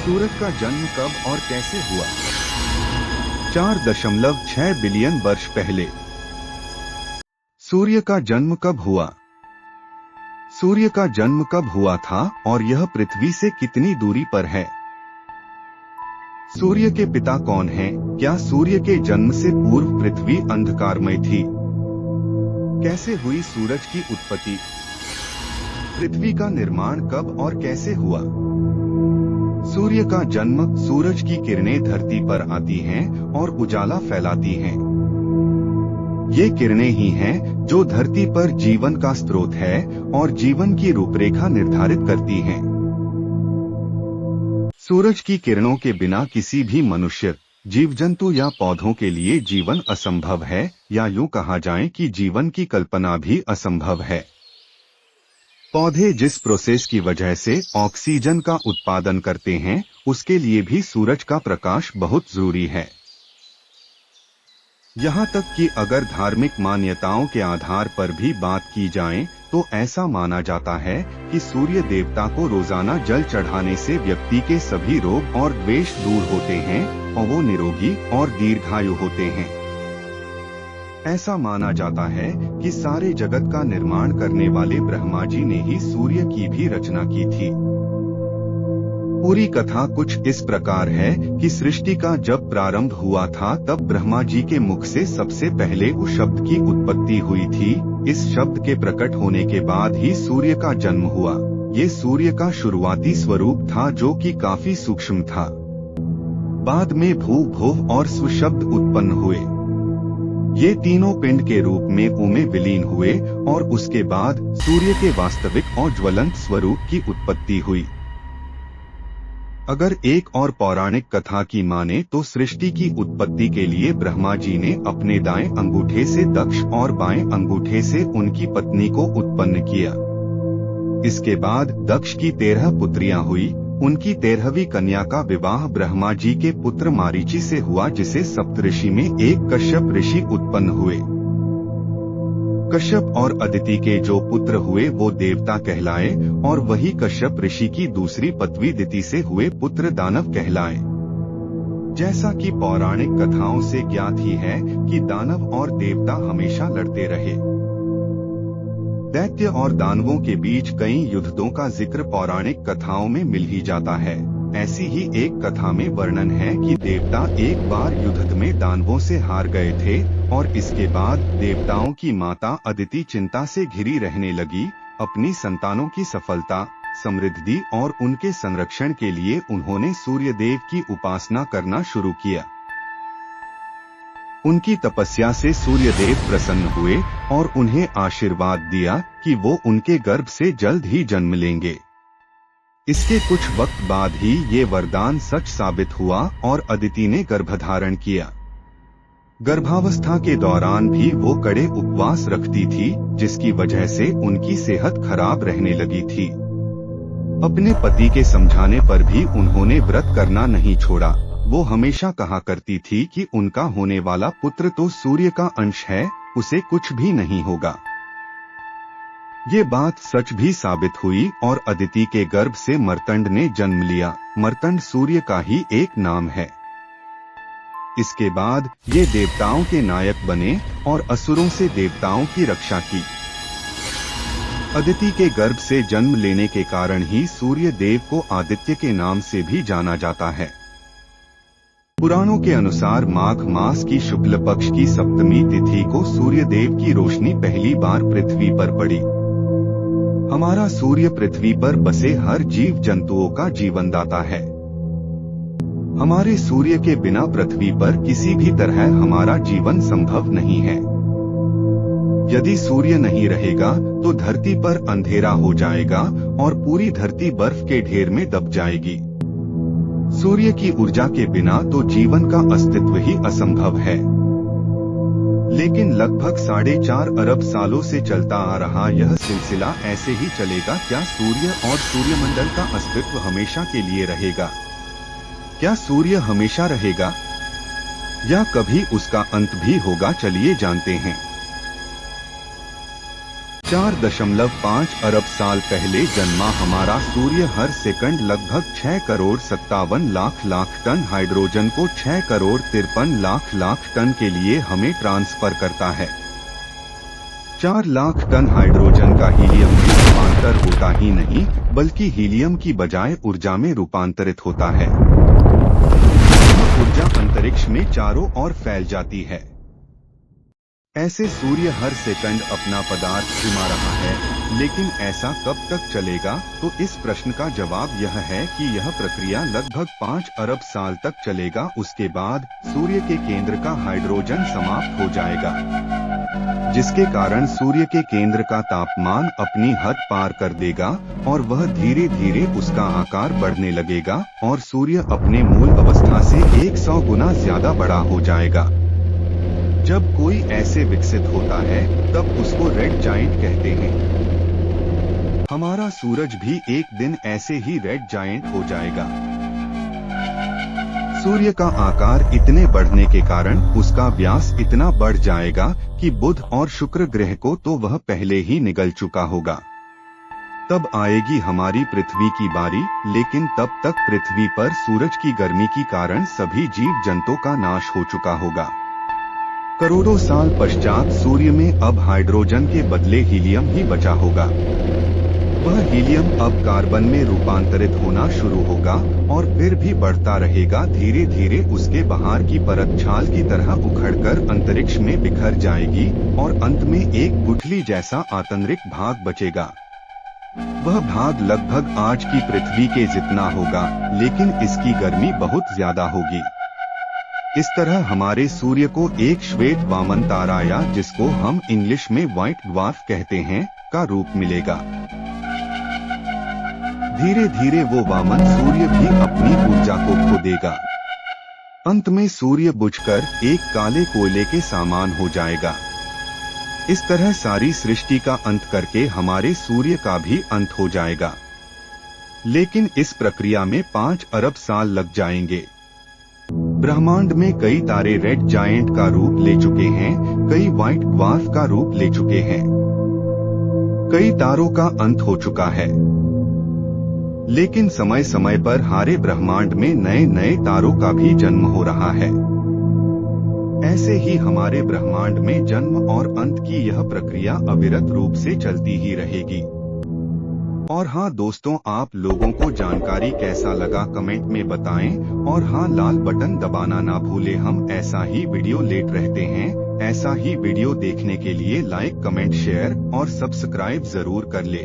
सूरज का जन्म कब और कैसे हुआ? 4.6 बिलियन वर्ष पहले। सूर्य का जन्म कब हुआ? सूर्य का जन्म कब हुआ था और यह पृथ्वी से कितनी दूरी पर है? सूर्य के पिता कौन हैं? क्या सूर्य के जन्म से पूर्व पृथ्वी अंधकारमय थी? कैसे हुई सूरज की उत्पत्ति? पृथ्वी का निर्माण कब और कैसे हुआ? सूर्य का जन्म। सूरज की किरणें धरती पर आती हैं और उजाला फैलाती हैं। ये किरणें ही हैं जो धरती पर जीवन का स्रोत है और जीवन की रूपरेखा निर्धारित करती हैं। सूरज की किरणों के बिना किसी भी मनुष्य, जीव जंतु या पौधों के लिए जीवन असंभव है, या यूं कहा जाए कि जीवन की कल्पना भी असंभव है। पौधे जिस प्रोसेस की वजह से ऑक्सीजन का उत्पादन करते हैं, उसके लिए भी सूरज का प्रकाश बहुत जरूरी है। यहाँ तक कि अगर धार्मिक मान्यताओं के आधार पर भी बात की जाए तो ऐसा माना जाता है कि सूर्य देवता को रोजाना जल चढ़ाने से व्यक्ति के सभी रोग और द्वेष दूर होते हैं और वो निरोगी और दीर्घायु होते हैं। ऐसा माना जाता है कि सारे जगत का निर्माण करने वाले ब्रह्मा जी ने ही सूर्य की भी रचना की थी। पूरी कथा कुछ इस प्रकार है कि सृष्टि का जब प्रारंभ हुआ था तब ब्रह्मा जी के मुख से सबसे पहले उस शब्द की उत्पत्ति हुई थी। इस शब्द के प्रकट होने के बाद ही सूर्य का जन्म हुआ। ये सूर्य का शुरुआती स्वरूप था जो कि काफी सूक्ष्म था। बाद में भू, भुव और स्व शब्द उत्पन्न हुए। ये तीनों पिंड के रूप में में विलीन हुए और उसके बाद सूर्य के वास्तविक और ज्वलंत स्वरूप की उत्पत्ति हुई। अगर एक और पौराणिक कथा की माने तो सृष्टि की उत्पत्ति के लिए ब्रह्मा जी ने अपने दाएं अंगूठे से दक्ष और बाएं अंगूठे से उनकी पत्नी को उत्पन्न किया। इसके बाद दक्ष की 13 पुत्रियां हुई। उनकी 13वीं कन्या का विवाह ब्रह्मा जी के पुत्र मारीची से हुआ, जिसे सप्तऋषि में एक कश्यप ऋषि उत्पन्न हुए। कश्यप और अदिति के जो पुत्र हुए वो देवता कहलाए और वही कश्यप ऋषि की दूसरी पत्नी दिति से हुए पुत्र दानव कहलाए। जैसा कि पौराणिक कथाओं से ज्ञात ही है कि दानव और देवता हमेशा लड़ते रहे। दैत्य और दानवों के बीच कई युद्धों का जिक्र पौराणिक कथाओं में मिल ही जाता है। ऐसी ही एक कथा में वर्णन है कि देवता एक बार युद्ध में दानवों से हार गए थे और इसके बाद देवताओं की माता अदिति चिंता से घिरी रहने लगी। अपनी संतानों की सफलता, समृद्धि और उनके संरक्षण के लिए उन्होंने सूर्यदेव की उपासना करना शुरू किया। उनकी तपस्या से सूर्यदेव प्रसन्न हुए और उन्हें आशीर्वाद दिया कि वो उनके गर्भ से जल्द ही जन्म लेंगे। इसके कुछ वक्त बाद ही ये वरदान सच साबित हुआ और अदिति ने गर्भधारण किया। गर्भावस्था के दौरान भी वो कड़े उपवास रखती थी, जिसकी वजह से उनकी सेहत खराब रहने लगी थी। अपने पति के समझाने पर भी उन्होंने व्रत करना नहीं छोड़ा। वो हमेशा कहा करती थी कि उनका होने वाला पुत्र तो सूर्य का अंश है, उसे कुछ भी नहीं होगा। ये बात सच भी साबित हुई और अदिति के गर्भ से मर्तंड ने जन्म लिया। मर्तंड सूर्य का ही एक नाम है। इसके बाद ये देवताओं के नायक बने और असुरों से देवताओं की रक्षा की। अदिति के गर्भ से जन्म लेने के कारण ही सूर्य देव को आदित्य के नाम से भी जाना जाता है। पुराणों के अनुसार माघ मास की शुक्ल पक्ष की सप्तमी तिथि को सूर्य देव की रोशनी पहली बार पृथ्वी पर पड़ी। हमारा सूर्य पृथ्वी पर बसे हर जीव जंतुओं का जीवनदाता है। हमारे सूर्य के बिना पृथ्वी पर किसी भी तरह हमारा जीवन संभव नहीं है। यदि सूर्य नहीं रहेगा तो धरती पर अंधेरा हो जाएगा और पूरी धरती बर्फ के ढेर में दब जाएगी। सूर्य की ऊर्जा के बिना तो जीवन का अस्तित्व ही असंभव है। लेकिन लगभग 4.5 अरब सालों से चलता आ रहा यह सिलसिला ऐसे ही चलेगा। क्या सूर्य और सूर्यमंडल का अस्तित्व हमेशा के लिए रहेगा? क्या सूर्य हमेशा रहेगा या कभी उसका अंत भी होगा? चलिए जानते हैं। 4.5 अरब साल पहले जन्मा हमारा सूर्य हर सेकंड लगभग 6,57,00,00,000 टन हाइड्रोजन को 6,53,00,00,000 टन के लिए हमें ट्रांसफर करता है। 4 लाख टन हाइड्रोजन का हीलियम में रूपांतर होता ही नहीं, बल्कि हीलियम की बजाय ऊर्जा में रूपांतरित होता है। यह ऊर्जा अंतरिक्ष में चारों ओर फैल जाती है। ऐसे सूर्य हर सेकंड अपना पदार्थ घुमा रहा है, लेकिन ऐसा कब तक चलेगा? तो इस प्रश्न का जवाब यह है कि यह प्रक्रिया लगभग 5 अरब साल तक चलेगा। उसके बाद सूर्य के केंद्र का हाइड्रोजन समाप्त हो जाएगा, जिसके कारण सूर्य के केंद्र का तापमान अपनी हद पार कर देगा और वह धीरे धीरे उसका आकार बढ़ने लगेगा और सूर्य अपने मूल अवस्था से 100 गुना ज्यादा बड़ा हो जाएगा। जब कोई ऐसे विकसित होता है तब उसको रेड जायंट कहते हैं। हमारा सूरज भी एक दिन ऐसे ही रेड जायंट हो जाएगा। सूर्य का आकार इतने बढ़ने के कारण उसका व्यास इतना बढ़ जाएगा कि बुध और शुक्र ग्रह को तो वह पहले ही निगल चुका होगा। तब आएगी हमारी पृथ्वी की बारी, लेकिन तब तक पृथ्वी पर सूरज की गर्मी के कारण सभी जीव जंतुओं का नाश हो चुका होगा। करोड़ों साल पश्चात सूर्य में अब हाइड्रोजन के बदले हीलियम ही बचा होगा। वह हीलियम अब कार्बन में रूपांतरित होना शुरू होगा और फिर भी बढ़ता रहेगा। धीरे धीरे उसके बाहर की परत छाल की तरह उखड़कर अंतरिक्ष में बिखर जाएगी और अंत में एक गुठली जैसा आंतरिक भाग बचेगा। वह भाग लगभग आज की पृथ्वी के जितना होगा, लेकिन इसकी गर्मी बहुत ज्यादा होगी। इस तरह हमारे सूर्य को एक श्वेत वामन तारा, या जिसको हम इंग्लिश में व्हाइट ड्वार्फ कहते हैं, का रूप मिलेगा। धीरे धीरे वो वामन सूर्य भी अपनी ऊर्जा को खो देगा। अंत में सूर्य बुझकर एक काले कोयले के समान हो जाएगा। इस तरह सारी सृष्टि का अंत करके हमारे सूर्य का भी अंत हो जाएगा। लेकिन इस प्रक्रिया में 5 अरब साल लग जाएंगे। ब्रह्मांड में कई तारे रेड जायंट का रूप ले चुके हैं, कई व्हाइट ड्वार्फ का रूप ले चुके हैं, कई तारों का अंत हो चुका है। लेकिन समय समय पर हमारे ब्रह्मांड में नए नए तारों का भी जन्म हो रहा है। ऐसे ही हमारे ब्रह्मांड में जन्म और अंत की यह प्रक्रिया अविरत रूप से चलती ही रहेगी। और हाँ दोस्तों, आप लोगों को जानकारी कैसा लगा कमेंट में बताएं और हाँ, लाल बटन दबाना ना भूलें। हम ऐसा ही वीडियो लेट रहते हैं। ऐसा ही वीडियो देखने के लिए लाइक, कमेंट, शेयर और सब्सक्राइब जरूर कर ले।